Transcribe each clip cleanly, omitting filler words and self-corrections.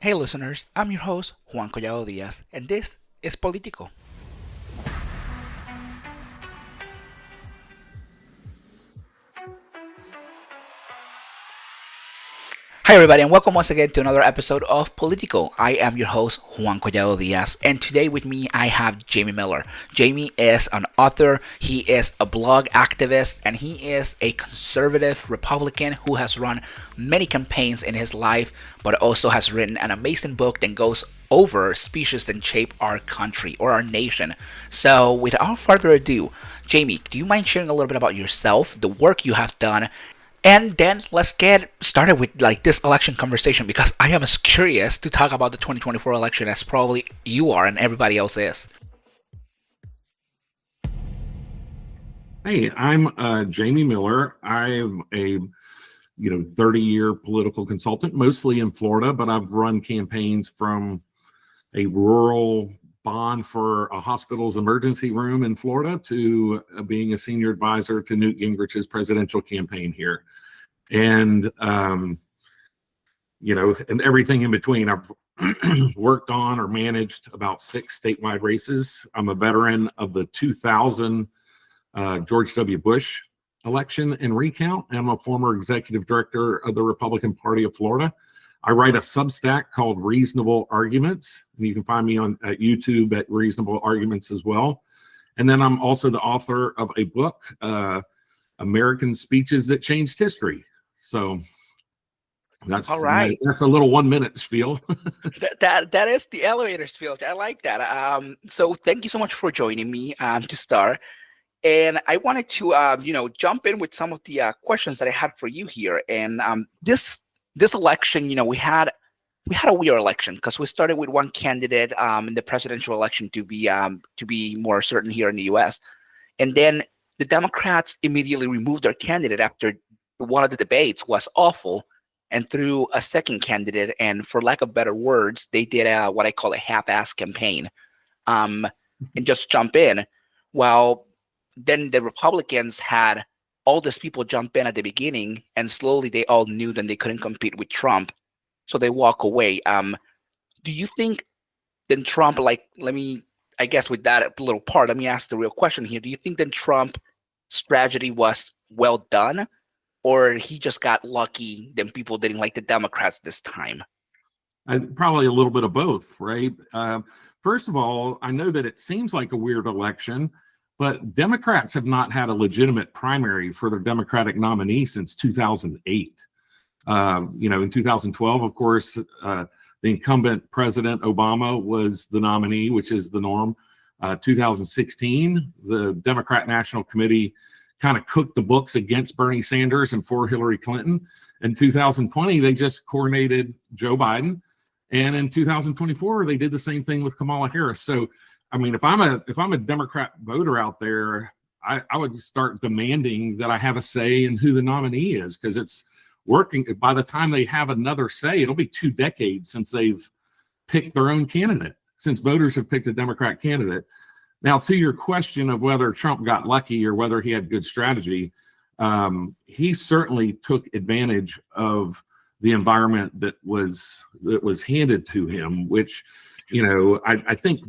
Hey listeners, I'm your host, Juan Collado Díaz, and this is Político. Hi everybody, and welcome once again to another episode of Político. I am your host, Juan Collado Díaz, and today with me I have Jamie Miller. Jamie is an author, he is a blog activist, and he is a conservative Republican who has run many campaigns in his life, but also has written an amazing book that goes over speeches that shape our country or our nation. So without further ado, Jamie, do you mind sharing a little bit about yourself, the work you have done, and then let's get started with this election conversation because I am as curious to talk about the 2024 election as probably you are and everybody else is. Hey, I'm Jamie Miller. I'm a 30-year political consultant, mostly in Florida, but I've run campaigns from a rural bond for a hospital's emergency room in Florida to being a senior advisor to Newt Gingrich's presidential campaign here. And, and everything in between. I've worked on or managed about 6 statewide races. I'm a veteran of the 2000 George W. Bush election and recount. I'm a former executive director of the Republican Party of Florida. I write a Substack called Reasonable Arguments, and you can find me on at YouTube at Reasonable Arguments as well. And then I'm also the author of a book, American Speeches That Changed History. So that's All right. that's a little 1-minute spiel. that is the elevator spiel. I like that. So thank you so much for joining me to start. And I wanted to jump in with some of the questions that I had for you here. And this election, we had a weird election because we started with one candidate in the presidential election to be more certain here in the U.S. And then the Democrats immediately removed their candidate after one of the debates was awful and threw a second candidate. And for lack of better words, they did what I call a half-ass campaign and just jump in. Well, then the Republicans had all these people jump in at the beginning, and slowly they all knew that they couldn't compete with Trump, so they walk away. Do you think then Trump, I guess with that little part, let me ask the real question here. Do you think then Trump's strategy was well done, or he just got lucky then people didn't like the Democrats this time? Probably a little bit of both, right? First of all, I know that it seems like a weird election, but Democrats have not had a legitimate primary for their Democratic nominee since 2008. In 2012, of course, the incumbent President Obama was the nominee, which is the norm. 2016, the Democrat National Committee kind of cooked the books against Bernie Sanders and for Hillary Clinton. In 2020, they just coronated Joe Biden. And in 2024, they did the same thing with Kamala Harris. So I mean, if I'm a Democrat voter out there, I would start demanding that I have a say in who the nominee is, because it's working. By the time they have another say, it'll be 2 decades since they've picked their own candidate, since voters have picked a Democrat candidate. Now, to your question of whether Trump got lucky or whether he had good strategy, he certainly took advantage of the environment that was handed to him, which, I think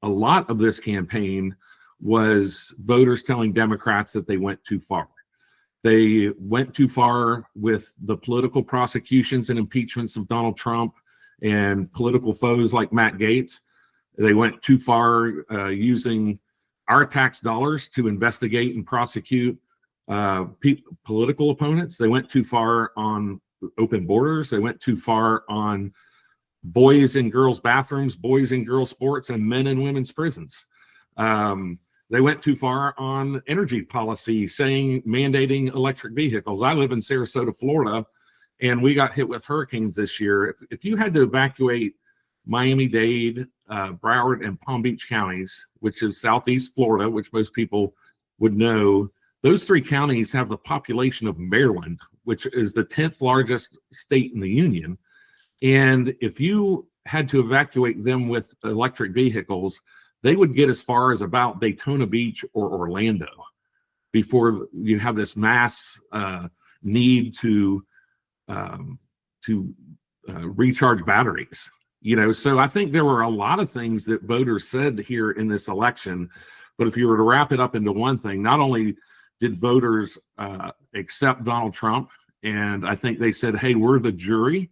a lot of this campaign was voters telling Democrats that they went too far. They went too far with the political prosecutions and impeachments of Donald Trump and political foes like Matt Gaetz. They went too far using our tax dollars to investigate and prosecute political opponents. They went too far on open borders. They went too far on boys and girls bathrooms, boys and girls sports, and men and women's prisons. They went too far on energy policy, mandating electric vehicles. I live in Sarasota, Florida, and we got hit with hurricanes this year. If you had to evacuate Miami-Dade, Broward, and Palm Beach counties, which is southeast Florida, which most people would know, those 3 counties have the population of Maryland, which is the 10th largest state in the union. And if you had to evacuate them with electric vehicles, they would get as far as about Daytona Beach or Orlando before you have this mass need to recharge batteries. So I think there were a lot of things that voters said here in this election. But if you were to wrap it up into one thing, not only did voters accept Donald Trump, and I think they said, hey, we're the jury,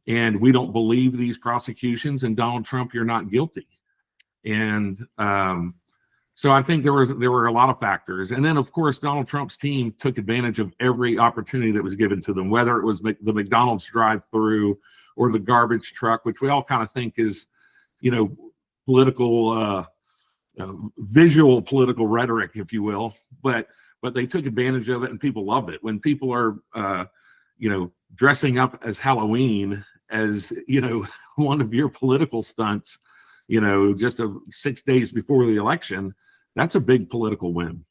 and we don't believe these prosecutions, and Donald Trump, you're not guilty. And so I think there were a lot of factors. And then, of course, Donald Trump's team took advantage of every opportunity that was given to them, whether it was the McDonald's drive-through or the garbage truck, which we all kind of think is, political, visual political rhetoric, if you will. But they took advantage of it, and people loved it. When people are, dressing up as Halloween as, one of your political stunts, just 6 days before the election, that's a big political win.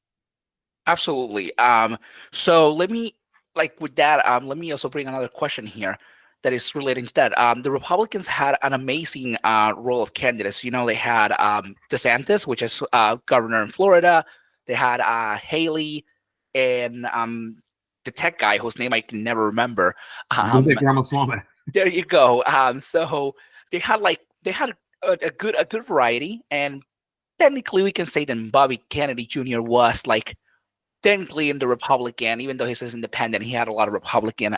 Absolutely. So let me, with that, let me also bring another question here that is relating to that. The Republicans had an amazing role of candidates. They had DeSantis, which is governor in Florida. They had Haley and the tech guy whose name I can never remember. There you go. So they had a good variety, and technically we can say that Bobby Kennedy Jr. was technically in the Republican, even though he says independent, he had a lot of Republican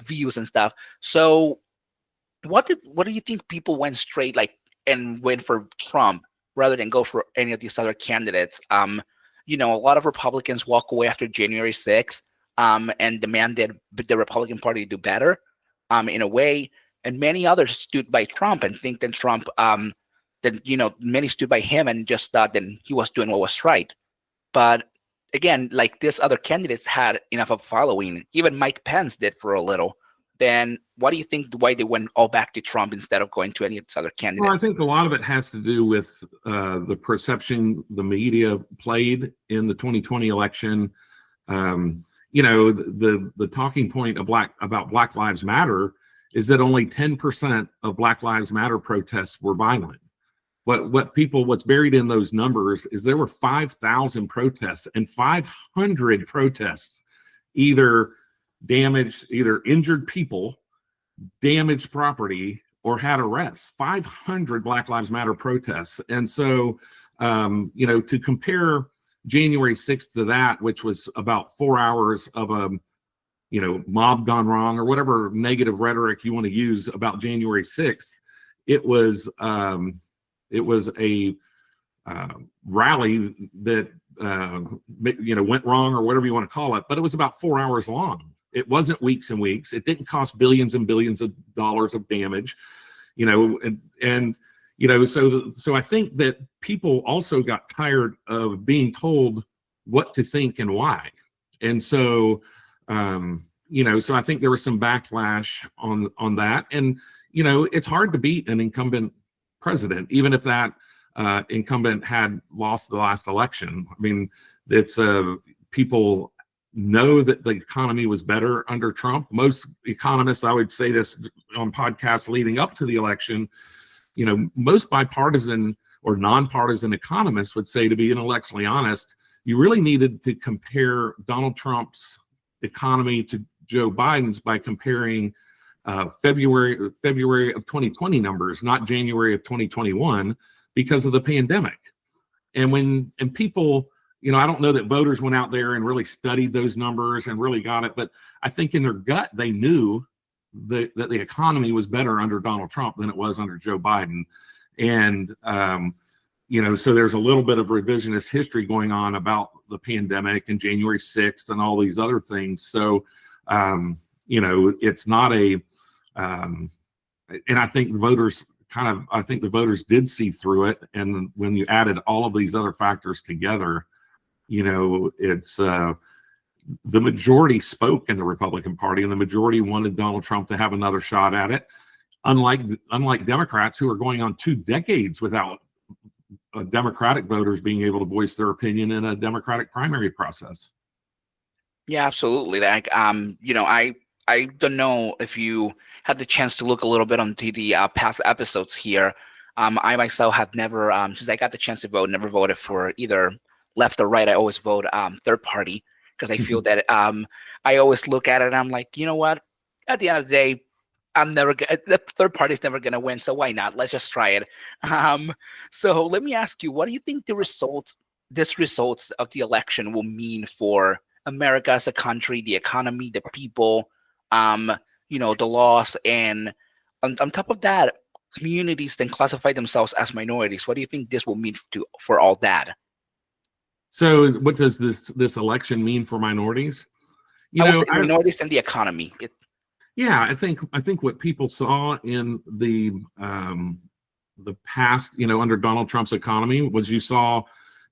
views and stuff. So what do you think people went straight and went for Trump rather than go for any of these other candidates? A lot of Republicans walk away after January 6th and demanded the Republican Party to do better in a way, and many others stood by Trump and think that Trump many stood by him and just thought that he was doing what was right. But again, these other candidates had enough of a following. Even Mike Pence did for a little. Then what do you think why they went all back to Trump instead of going to any of these other candidates? Well, I think a lot of it has to do with the perception the media played in the 2020 election. The talking point about Black Lives Matter is that only 10% of Black Lives Matter protests were violent. What's buried in those numbers is there were 5,000 protests, and 500 protests either injured people, damaged property, or had arrests. 500 Black Lives Matter protests. And so, to compare January 6th to that, which was about 4 hours of a mob gone wrong, or whatever negative rhetoric you want to use about January 6th, it was a rally that went wrong, or whatever you want to call it, but it was about 4 hours long. It wasn't weeks and weeks. It didn't cost billions and billions of dollars of damage, so I think that people also got tired of being told what to think and why. And so so I think there was some backlash on that. And it's hard to beat an incumbent president, even if that incumbent had lost the last election. I mean, it's people know that the economy was better under Trump. Most economists, I would say this on podcasts leading up to the election, most bipartisan or nonpartisan economists would say, to be intellectually honest, you really needed to compare Donald Trump's economy to Joe Biden's by comparing February of 2020 numbers, not January of 2021, because of the pandemic. And people, I don't know that voters went out there and really studied those numbers and really got it, but I think in their gut they knew that the economy was better under Donald Trump than it was under Joe Biden. And so there's a little bit of revisionist history going on about the pandemic and January 6th and all these other things. So it's not a and I think the voters did see through it. And when you added all of these other factors together, it's the majority spoke in the Republican Party, and the majority wanted Donald Trump to have another shot at it. Unlike Democrats, who are going on 2 decades without Democratic voters being able to voice their opinion in a Democratic primary process. Yeah, absolutely. I don't know if you had the chance to look a little bit onto the past episodes here. I myself have never, since I got the chance to vote, never voted for either left or right. I always vote third party, because I feel that I always look at it and I'm like, you know what? At the end of the day, the third party's never gonna win, so why not? Let's just try it. So let me ask you, what do you think this results of the election will mean for America as a country, the economy, the people, the laws, and on top of that, communities then classify themselves as minorities. What do you think this will mean for all that? So what does this election mean for minorities? I would say minorities and the economy. Yeah, I think what people saw in the past, under Donald Trump's economy was you saw,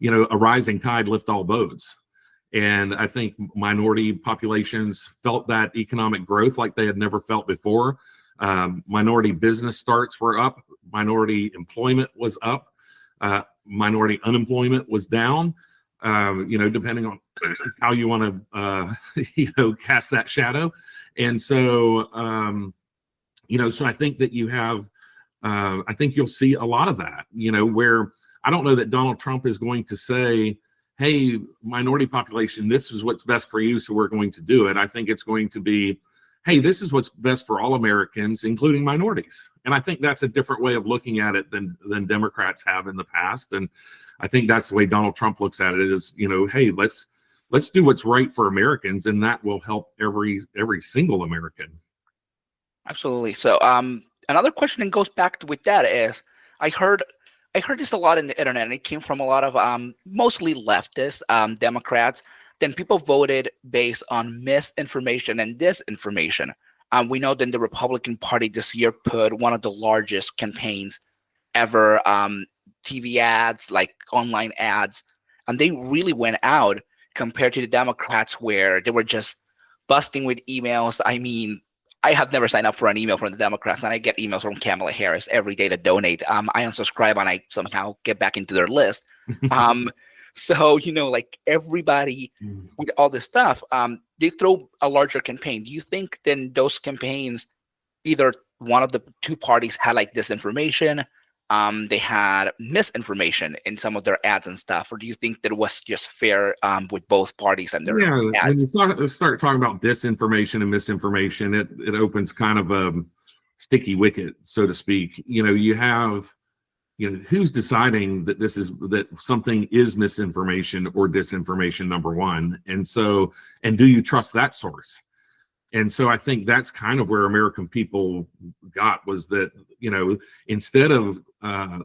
a rising tide lift all boats. And I think minority populations felt that economic growth like they had never felt before. Minority business starts were up, minority employment was up, minority unemployment was down. Depending on how you want to, cast that shadow. And so, so I think that you have, I think you'll see a lot of that, where I don't know that Donald Trump is going to say, hey, minority population, this is what's best for you, so we're going to do it. I think it's going to be, hey, this is what's best for all Americans, including minorities. And I think that's a different way of looking at it than Democrats have in the past. And I think that's the way Donald Trump looks at it is, hey, let's do what's right for Americans, and that will help every single American. Absolutely. So another question that goes back with that is I heard this a lot in the internet, and it came from a lot of mostly leftist Democrats. Then people voted based on misinformation and disinformation. We know that the Republican Party this year put one of the largest campaigns ever, TV ads, like online ads, and they really went out compared to the Democrats where they were just busting with emails. I mean, I have never signed up for an email from the Democrats, and I get emails from Kamala Harris every day to donate. I unsubscribe and I somehow get back into their list. So, like everybody with all this stuff, they throw a larger campaign. Do you think then those campaigns, either one of the two parties had like disinformation, they had misinformation in some of their ads and stuff, or do you think that it was just fair with both parties and their ads? When you start talking about disinformation and misinformation, it opens kind of a sticky wicket, so to speak. You have, who's deciding that something is misinformation or disinformation, number one, and do you trust that source? And so I think that's kind of where American people got, was that, instead of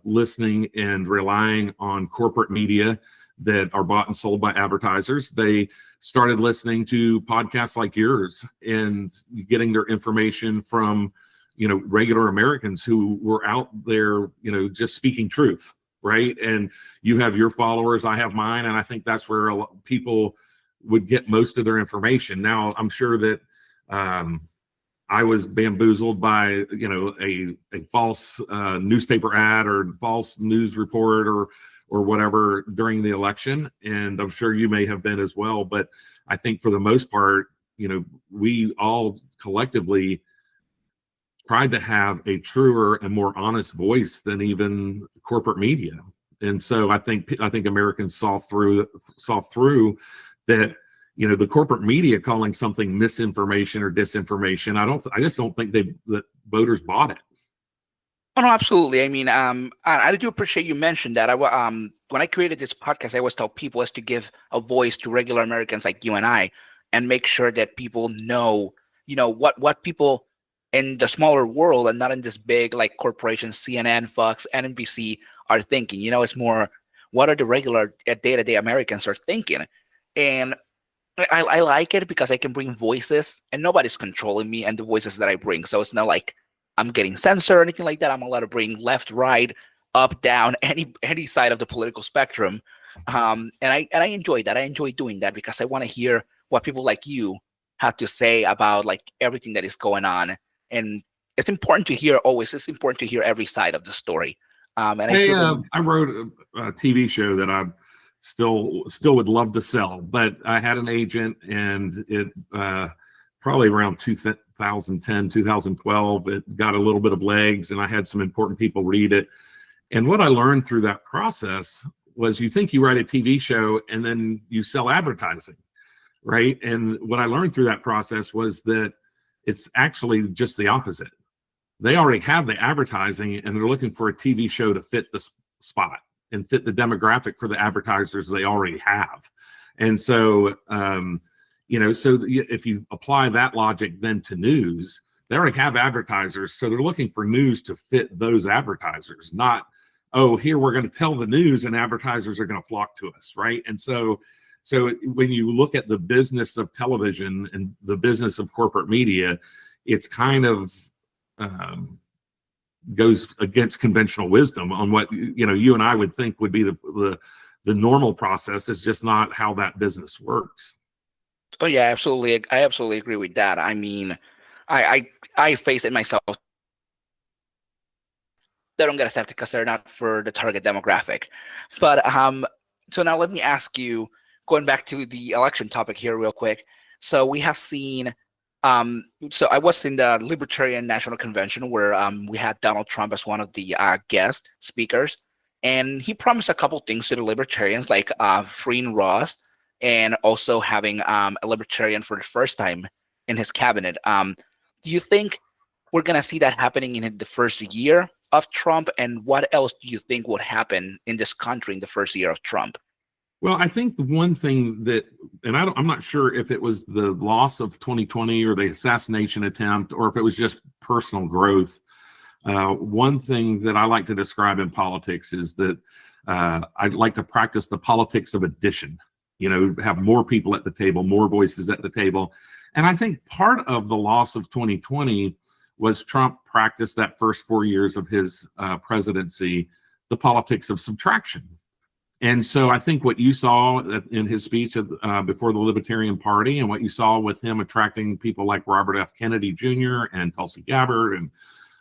listening and relying on corporate media that are bought and sold by advertisers, they started listening to podcasts like yours and getting their information from, regular Americans who were out there, just speaking truth, right? And you have your followers, I have mine, and I think that's where a lot of people would get most of their information. Now, I'm sure that I was bamboozled by, a false newspaper ad or false news report or whatever during the election, and I'm sure you may have been as well. But I think for the most part, we all collectively tried to have a truer and more honest voice than even corporate media. And so I think Americans saw through that. The corporate media calling something misinformation or disinformation, I just don't think that voters bought it. Oh, no, absolutely. I mean, I do appreciate you mentioned that. When I created this podcast, I always tell people is to give a voice to regular Americans like you and I, and make sure that people know, what people in the smaller world and not in this big like corporations, CNN, Fox, NBC are thinking. It's more what are the regular day-to-day Americans are thinking, and I like it because I can bring voices and nobody's controlling me and the voices that I bring. So it's not like I'm getting censored or anything like that. I'm allowed to bring left, right, up, down, any side of the political spectrum. And I enjoy that. I enjoy doing that because I want to hear what people like you have to say about like everything that is going on. And it's important to hear it's important to hear every side of the story. And I wrote a TV show that I still would love to sell, but I had an agent, and it probably around 2010, 2012, it got a little bit of legs, and I had some important people read it. And what I learned through that process was you think you write a TV show and then you sell advertising, right? And what I learned through that process was that it's actually just the opposite. they already have the advertising, and they're looking for a TV show to fit the spot and fit the demographic for the advertisers they already have. And so, so if you apply that logic then to news, they already have advertisers. So they're looking for news to fit those advertisers, not, oh, here we're going to tell the news and advertisers are going to flock to us, right? And so when you look at the business of television and the business of corporate media, it's kind of goes against conventional wisdom on what you and I would think would be the normal process. Is just not how that business works. Oh yeah, absolutely. I absolutely agree with that. I mean, I face it myself. They don't get accepted because they're not for the target demographic. But so now let me ask you, going back to the election topic here real quick. So we have seen, so I was in the Libertarian National Convention where we had Donald Trump as one of the guest speakers, and he promised a couple things to the Libertarians, like freeing Ross and also having a Libertarian for the first time in his cabinet. Do you think we're going to see that happening in the first year of Trump? And what else do you think would happen in this country in the first year of Trump? Well, I think the one thing that, and I'm not sure if it was the loss of 2020 or the assassination attempt, or if it was just personal growth. One thing that I like to describe in politics is that I'd like to practice the politics of addition, have more people at the table, more voices at the table. And I think part of the loss of 2020 was Trump practiced that first 4 years of his presidency, the politics of subtraction. And so I think what you saw in his speech before the Libertarian Party, and what you saw with him attracting people like Robert F. Kennedy Jr. and Tulsi Gabbard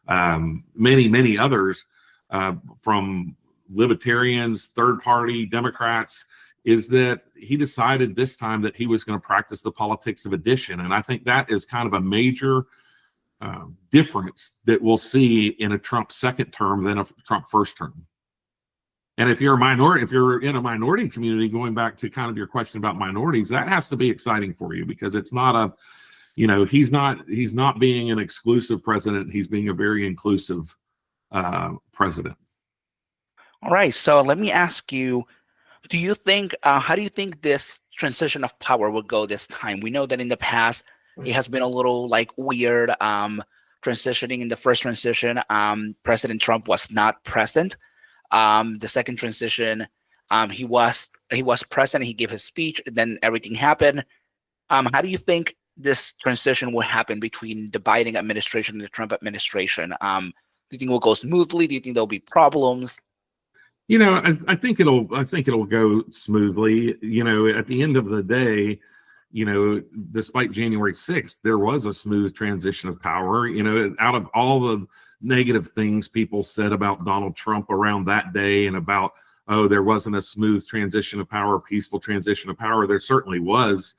and many, many others from libertarians, third party Democrats, is that he decided this time that he was going to practice the politics of addition. And I think that is kind of a major difference that we'll see in a Trump second term than a Trump first term. And if you're a minority, if you're in a minority community, going back to kind of your question about minorities, that has to be exciting for you, because it's not a, he's not being an exclusive president. He's being a very inclusive president. All right. So let me ask you, do you think, how do you think this transition of power will go this time? We know that in the past, it has been a little like weird transitioning. In the first transition, President Trump was not present. The second transition, he was present. He gave his speech, and then everything happened. How do you think this transition will happen between the Biden administration and the Trump administration? Do you think it will go smoothly? Do you think there'll be problems? I think it'll go smoothly. At the end of the day, despite January 6th, there was a smooth transition of power. Out of all the negative things people said about Donald Trump around that day, and about, oh, there wasn't a smooth transition of power, peaceful transition of power, there certainly was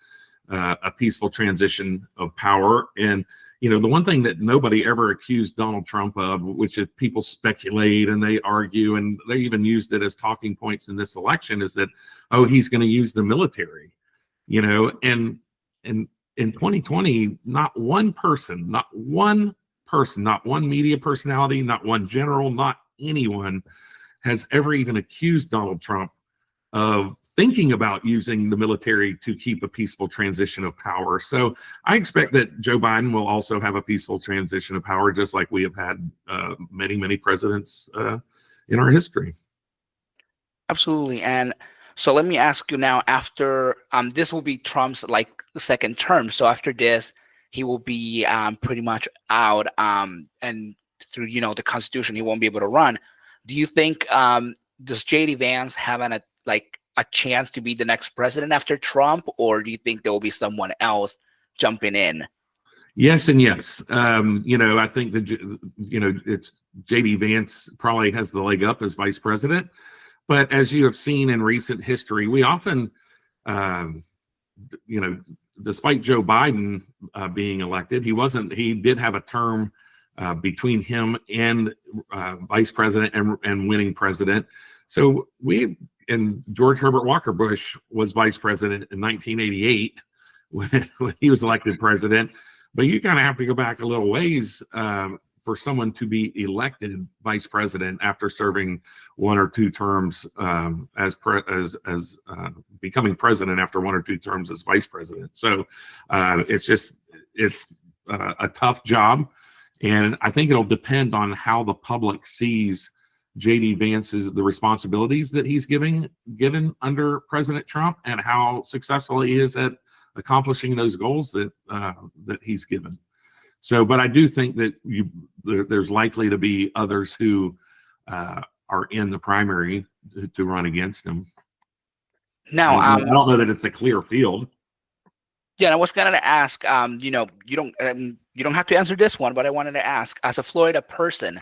a peaceful transition of power. And the one thing that nobody ever accused Donald Trump of, which is people speculate and they argue, and they even used it as talking points in this election, is that, oh, he's going to use the military. And in 2020, not one media personality, not one general, not anyone has ever even accused Donald Trump of thinking about using the military to keep a peaceful transition of power. So I expect that Joe Biden will also have a peaceful transition of power, just like we have had many, many presidents in our history. Absolutely. And so let me ask you now, after this will be Trump's second term. So after this, he will be pretty much out, and through the Constitution, he won't be able to run. Do you think does J.D. Vance have a chance to be the next president after Trump, or do you think there will be someone else jumping in? Yes and yes. I think that it's J.D. Vance probably has the leg up as vice president, but as you have seen in recent history, we often despite Joe Biden being elected, he did have a term between him and vice president and winning president. So and George Herbert Walker Bush was vice president in 1988 when he was elected president. But you kind of have to go back a little ways for someone to be elected vice president after serving 1 or 2 terms as becoming president after 1 or 2 terms as vice president. So it's a tough job, and I think it'll depend on how the public sees J.D. Vance's the responsibilities that he's given under President Trump, and how successful he is at accomplishing those goals that he's given. So, but I do think that there's likely to be others who are in the primary to run against him. Now, I don't know that it's a clear field. Yeah, I was going to ask. You don't have to answer this one, but I wanted to ask, as a Florida person,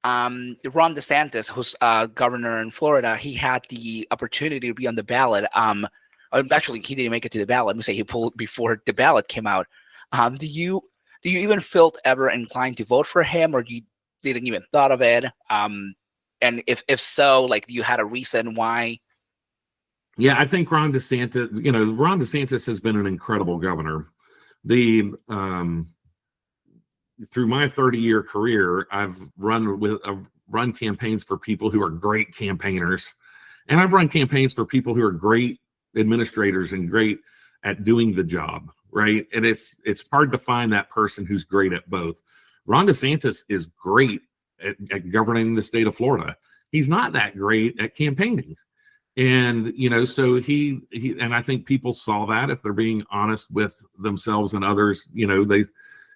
Ron DeSantis, who's governor in Florida, he had the opportunity to be on the ballot. Actually, he didn't make it to the ballot. Let me say he pulled before the ballot came out. Do you even feel ever inclined to vote for him, or you didn't even thought of it? And if so, like, you had a reason why? Yeah, I think Ron DeSantis has been an incredible governor. Through my 30-year career, I've run campaigns for people who are great campaigners, and I've run campaigns for people who are great administrators and great at doing the job, right? And it's hard to find that person who's great at both. Ron DeSantis is great at governing the state of Florida. He's not that great at campaigning. And, so he and I think people saw that, if they're being honest with themselves and others,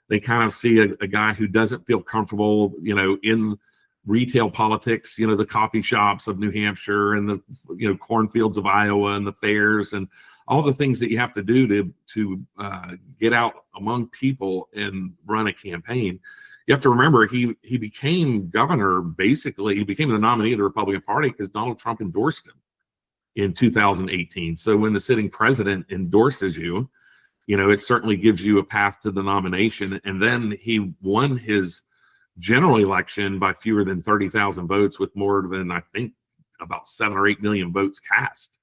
they kind of see a guy who doesn't feel comfortable, in retail politics, the coffee shops of New Hampshire and the, cornfields of Iowa and the fairs and all the things that you have to do to get out among people and run a campaign. You have to remember, he became governor, basically, he became the nominee of the Republican Party because Donald Trump endorsed him in 2018. So when the sitting president endorses you, it certainly gives you a path to the nomination. And then he won his general election by fewer than 30,000 votes, with more than, I think, about 7 or 8 million votes cast.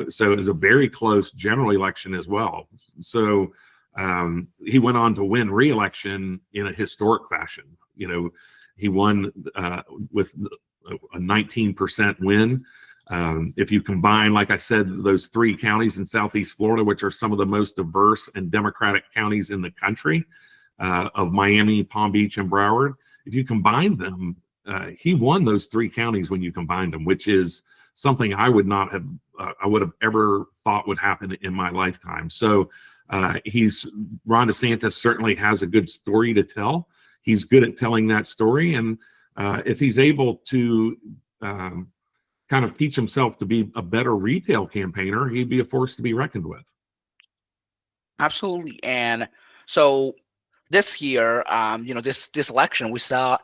So it was a very close general election as well. So he went on to win re-election in a historic fashion. He won with a 19% win. If you combine, like I said, those 3 counties in Southeast Florida, which are some of the most diverse and Democratic counties in the country, of Miami, Palm Beach, and Broward, if you combine them, he won those 3 counties when you combined them, which is something I would have ever thought would happen in my lifetime. So Ron DeSantis certainly has a good story to tell. He's good at telling that story, and if he's able to kind of teach himself to be a better retail campaigner, he'd be a force to be reckoned with. Absolutely. And so this year, this election, we saw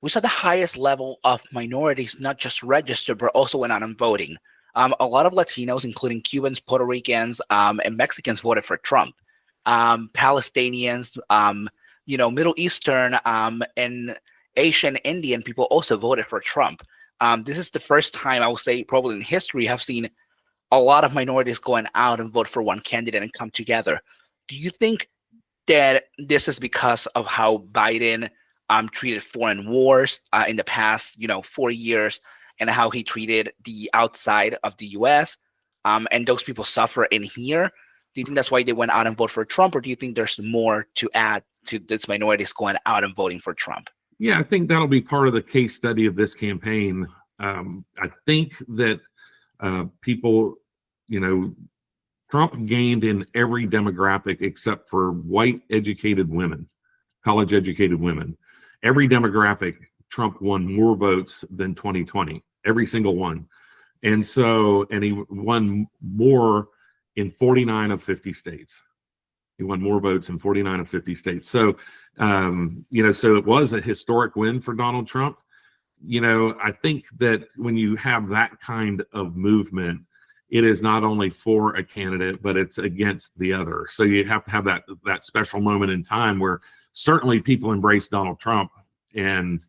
the highest level of minorities not just registered but also went out and voting. A lot of Latinos, including Cubans, Puerto Ricans, and Mexicans, voted for Trump. Palestinians, Middle Eastern, and Asian Indian people also voted for Trump. This is the first time, I would say, probably in history, I've seen a lot of minorities going out and vote for one candidate and come together. Do you think that this is because of how Biden treated foreign wars in the past, 4 years, and how he treated the outside of the U.S., and those people suffer in here? Do you think that's why they went out and voted for Trump, or do you think there's more to add to this minorities going out and voting for Trump? Yeah, I think that'll be part of the case study of this campaign. I think that people, Trump gained in every demographic except for white educated women, college educated women. Every demographic, Trump won more votes than 2020, every single one. And he won more in 49 of 50 states. He won more votes in 49 of 50 states. So, so it was a historic win for Donald Trump. I think that when you have that kind of movement, it is not only for a candidate, but it's against the other. So you have to have that special moment in time where certainly people embrace Donald Trump and,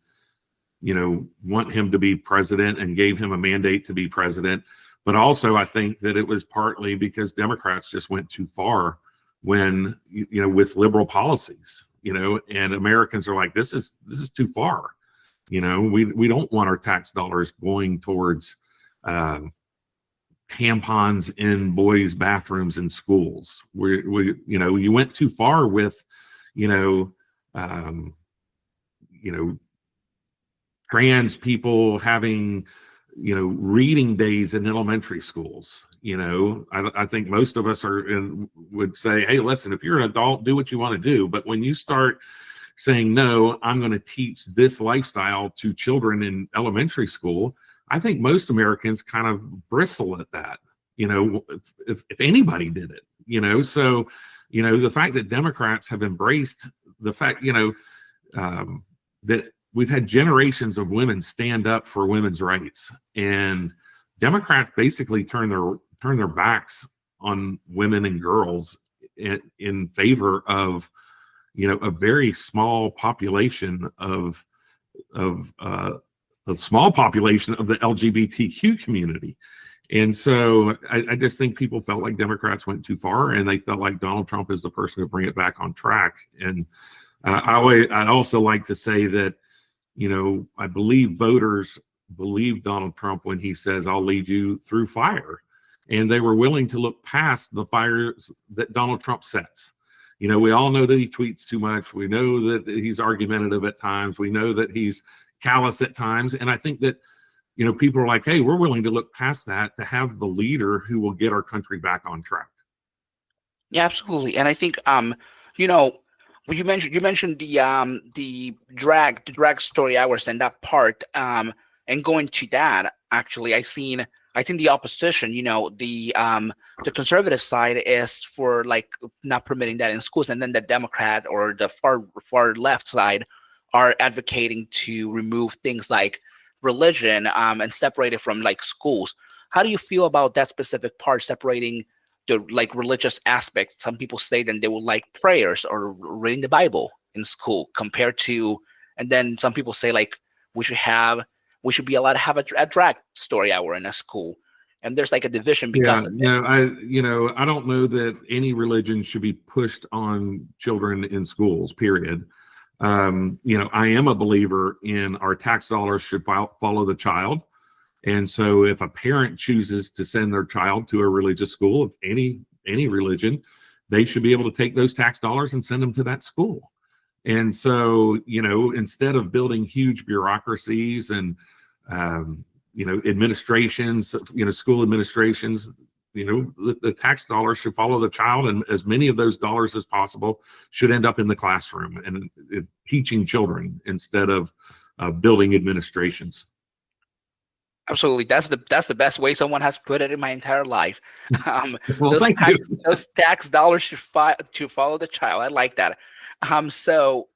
want him to be president and gave him a mandate to be president. But also, I think that it was partly because Democrats just went too far when, with liberal policies, and Americans are like, this is too far. We don't want our tax dollars going towards tampons in boys' bathrooms in schools. You went too far with, trans people having, reading days in elementary schools. I think most of us would say, hey, listen, if you're an adult, do what you want to do. But when you start saying, no, I'm going to teach this lifestyle to children in elementary school, I think most Americans kind of bristle at that, if anybody did it, so, the fact that Democrats have embraced the fact, that we've had generations of women stand up for women's rights, and Democrats basically turn their backs on women and girls in favor of, a very small population of a small population of the LGBTQ community. And so I just think people felt like Democrats went too far, and they felt like Donald Trump is the person to bring it back on track. And I'd also like to say that, I believe voters believe Donald Trump when he says, I'll lead you through fire. And they were willing to look past the fires that Donald Trump sets. We all know that he tweets too much. We know that he's argumentative at times. We know that he's callous at times. And I think that, people are like, hey, we're willing to look past that to have the leader who will get our country back on track. Yeah, absolutely. And I think, you mentioned the drag story hours and that part, and going to that, actually, I think the opposition, the conservative side is for like not permitting that in schools, and then the Democrat or the far left side are advocating to remove things like religion and separate it from like schools. How do you feel about that specific part, separating the like religious aspects? Some people say that they would like prayers or reading the Bible in school compared to, and then some people say like we should be allowed to have a drag story hour in a school. And there's like a division because of it. I don't know that any religion should be pushed on children in schools, period. I am a believer in our tax dollars should follow the child. And so if a parent chooses to send their child to a religious school of any religion, they should be able to take those tax dollars and send them to that school. And so, instead of building huge bureaucracies and, administrations, school administrations, the tax dollars should follow the child, and as many of those dollars as possible should end up in the classroom and teaching children instead of building administrations. Absolutely, that's the best way someone has put it in my entire life. Well, those tax dollars should follow the child. I like that. So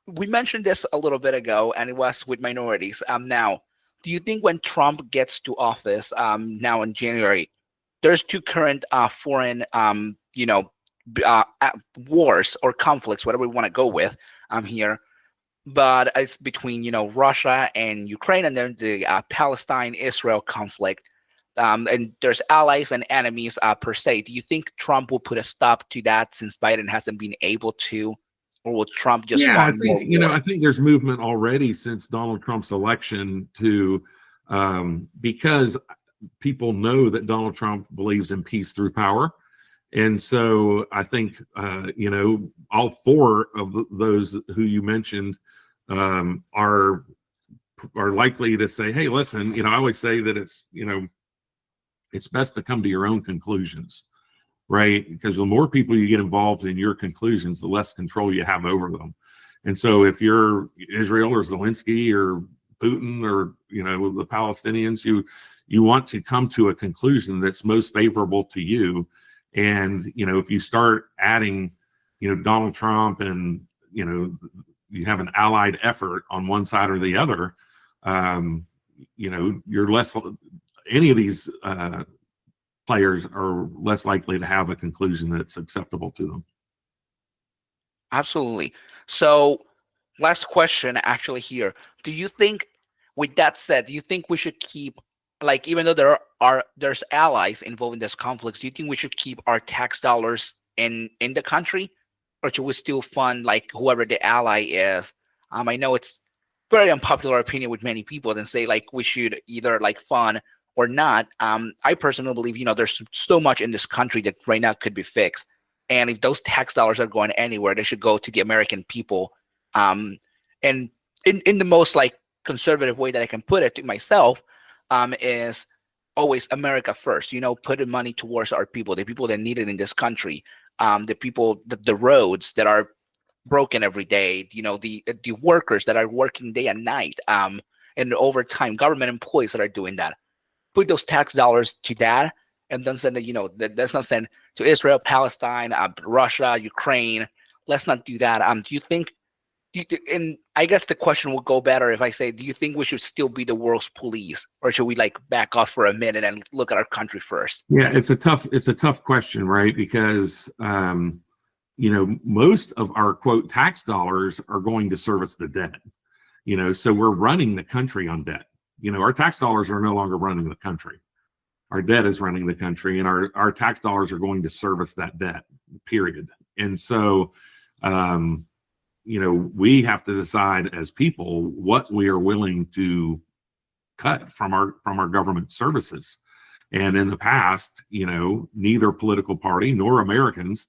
we mentioned this a little bit ago, and it was with minorities. Now, do you think when Trump gets to office, now in January, there's two current foreign, wars or conflicts, whatever we want to go with, here. But it's between, Russia and Ukraine, and then the Palestine-Israel conflict. And there's allies and enemies per se. Do you think Trump will put a stop to that since Biden hasn't been able to, or will Trump just? Yeah, I think there's movement already since Donald Trump's election to, because people know that Donald Trump believes in peace through power. And so I think, all four of those who you mentioned are likely to say, hey, listen, I always say that it's best to come to your own conclusions, right? Because the more people you get involved in your conclusions, the less control you have over them. And so if you're Israel or Zelensky or Putin or, the Palestinians, you want to come to a conclusion that's most favorable to you. And, if you start adding, Donald Trump and, you have an allied effort on one side or the other, you're less, any of these players are less likely to have a conclusion that's acceptable to them. Absolutely. So last question actually here. Do you think, with that said, do you think we should keep, like, even though there's allies involved in this conflict, do you think we should keep our tax dollars in the country, or should we still fund like whoever the ally is? I know it's very unpopular opinion with many people and say like we should either like fund or not. I personally believe, there's so much in this country that right now could be fixed. And if those tax dollars are going anywhere, they should go to the American people. And in the most like conservative way that I can put it to myself, is always America first. Put the money towards our people, the people that need it in this country, the people, the roads that are broken every day, the workers that are working day and night, and overtime, government employees that are doing that. Put those tax dollars to that, and then send let's not send to Israel, Palestine, Russia, Ukraine. Let's not do that. Do you think? And I guess the question would go better if I say, do you think we should still be the world's police, or should we like back off for a minute and look at our country first? Yeah, it's a tough question, right? Because most of our quote tax dollars are going to service the debt. So we're running the country on debt. Our tax dollars are no longer running the country. Our debt is running the country, and our tax dollars are going to service that debt, period. And so, we have to decide as people what we are willing to cut from our government services. And in the past, neither political party nor Americans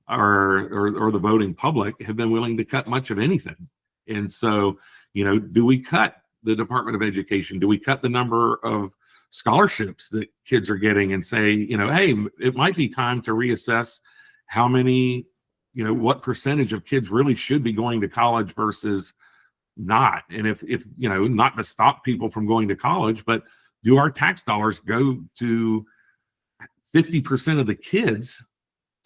or the voting public have been willing to cut much of anything. And so, do we cut the Department of Education? Do we cut the number of scholarships that kids are getting and say, hey, it might be time to reassess how many, what percentage of kids really should be going to college versus not? And if not to stop people from going to college, but do our tax dollars go to 50% of the kids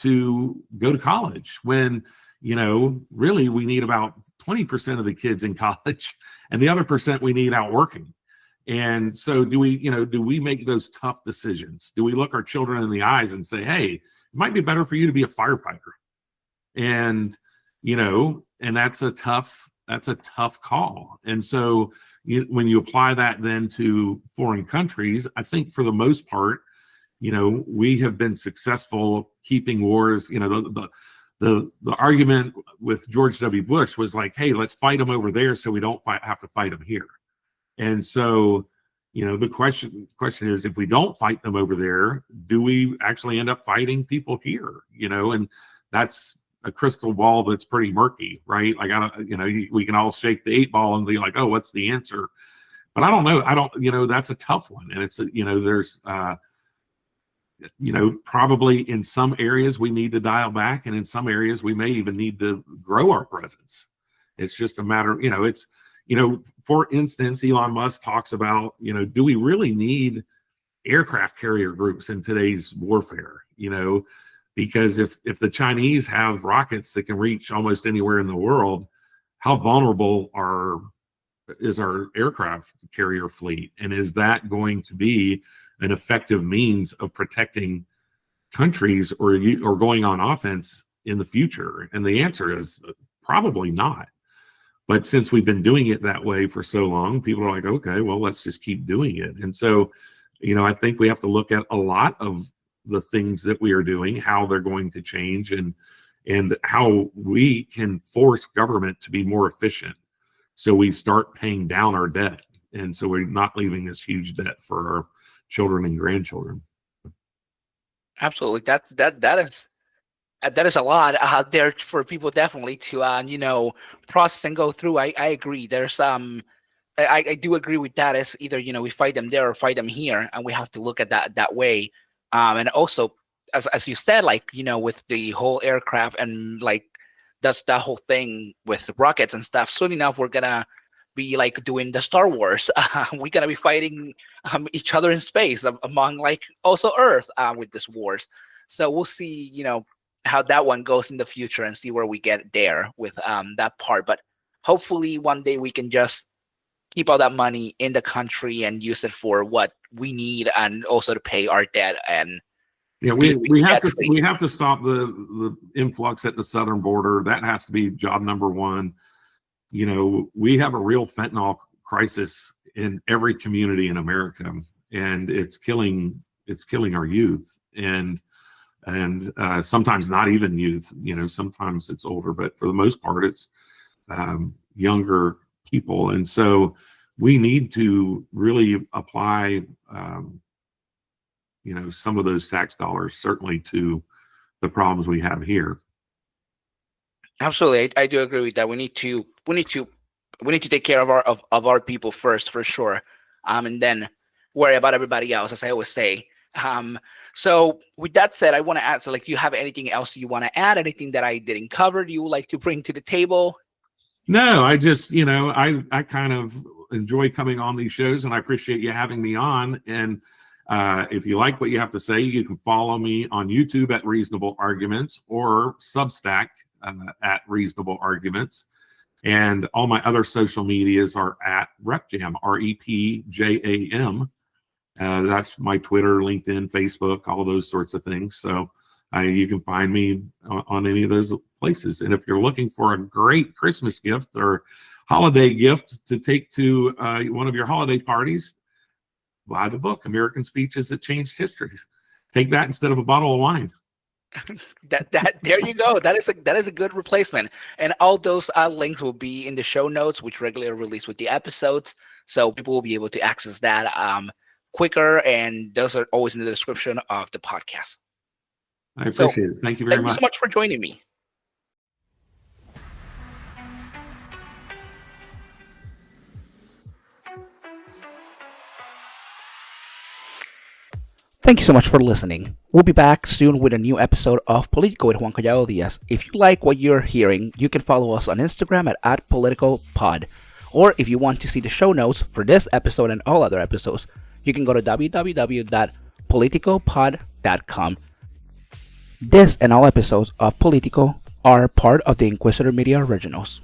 to go to college when, really we need about 20% of the kids in college and the other percent we need out working? And so do we make those tough decisions? Do we look our children in the eyes and say, hey, it might be better for you to be a firefighter? And, and that's a tough call. And so when you apply that then to foreign countries, I think for the most part, we have been successful keeping wars. The argument with George W. Bush was like, hey, let's fight them over there so we don't have to fight them here. And so, the question is, if we don't fight them over there, do we actually end up fighting people here? And that's a crystal ball that's pretty murky, right? Like, we can all shake the 8-ball and be like, oh, what's the answer? But I don't know. That's a tough one. And it's, there's, probably in some areas we need to dial back, and in some areas we may even need to grow our presence. It's just a matter, it's, for instance, Elon Musk talks about, do we really need aircraft carrier groups in today's warfare? Because if the Chinese have rockets that can reach almost anywhere in the world, how vulnerable is our aircraft carrier fleet? And is that going to be an effective means of protecting countries or going on offense in the future? And the answer is probably not. But since we've been doing it that way for so long, people are like, okay, well, let's just keep doing it. And so, I think we have to look at a lot of the things that we are doing, how they're going to change, and how we can force government to be more efficient. So we start paying down our debt. And so we're not leaving this huge debt for our children and grandchildren. Absolutely. That is a lot out there for people definitely to process and go through. I agree. There's I do agree with that. It's either we fight them there or fight them here, and we have to look at that way. And also, as you said, like with the whole aircraft and like that's that whole thing with rockets and stuff. Soon enough, we're gonna be like doing the Star Wars. We're gonna be fighting each other in space among like also Earth with these wars. So we'll see, how that one goes in the future and see where we get there with that part. But hopefully one day we can just keep all that money in the country and use it for what we need, and also to pay our debt. And yeah, we have to stop the influx at the southern border. That has to be job number one. We have a real fentanyl crisis in every community in America, and it's killing our youth. And and sometimes not even youth. Sometimes it's older, but for the most part, it's younger people. And so we need to really apply, some of those tax dollars certainly to the problems we have here. Absolutely, I do agree with that. We need to take care of our people first, for sure, and then worry about everybody else, as I always say. So with that said, I want to add, so like, you have anything else you want to add? Anything that I didn't cover you would like to bring to the table? No, I just, I kind of enjoy coming on these shows, and I appreciate you having me on. And if you like what you have to say, you can follow me on YouTube at Reasonable Arguments, or Substack at Reasonable Arguments. And all my other social medias are at RepJam, REPJAM. That's my Twitter, LinkedIn, Facebook, all of those sorts of things. So you can find me on any of those places. And if you're looking for a great Christmas gift or holiday gift to take to one of your holiday parties, buy the book, American Speeches That Changed History. Take that instead of a bottle of wine. That there you go. That is a good replacement. And all those links will be in the show notes, which regularly release with the episodes, so people will be able to access that quicker. And those are always in the description of the podcast. I appreciate it. Thank you very much. Thank you so much for joining me. Thank you so much for listening. We'll be back soon with a new episode of Político with Juan Collado Díaz. If you like what you're hearing, you can follow us on Instagram at @politicalpod. Or if you want to see the show notes for this episode and all other episodes, you can go to www.politicopod.com. This and all episodes of Político are part of the Inquisitor Media Originals.